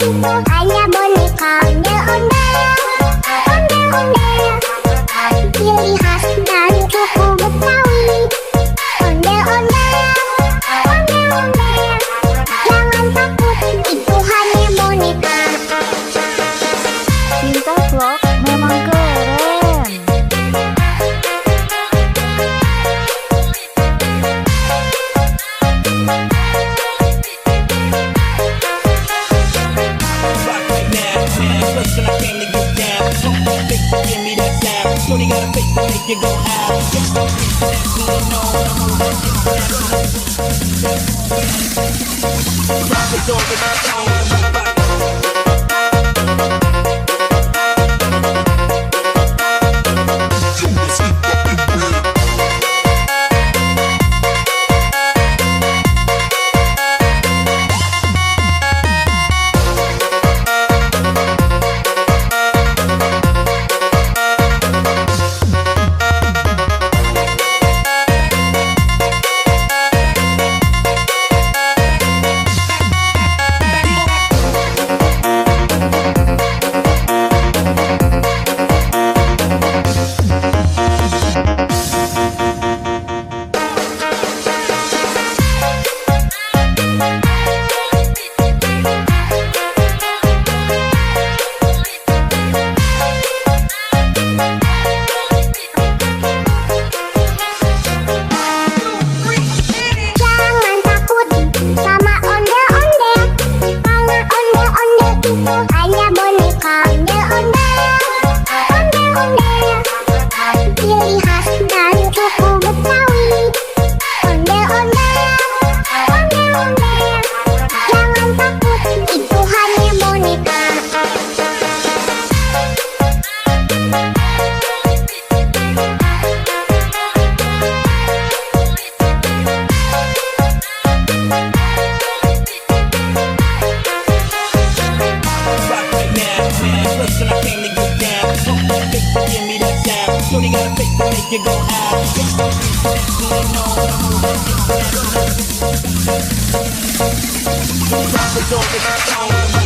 itu hanya boneka ondel-ondel, ondel-ondel. Ciri khas dari suku Betawi, ondel-ondel, ondel-ondel. Jangan takut, itu hanya boneka. Cinta vlog memang keren. Shorty got a face to make you go out. Drop it over the phone. Hanya boneka ondel-ondel, ondel-ondel. Ciri khas dari suku Betawi, ondel-ondel, ondel-ondel. Jangan takut, itu hanya boneka. Shorty got a face to make you go out. Drop it over the phone.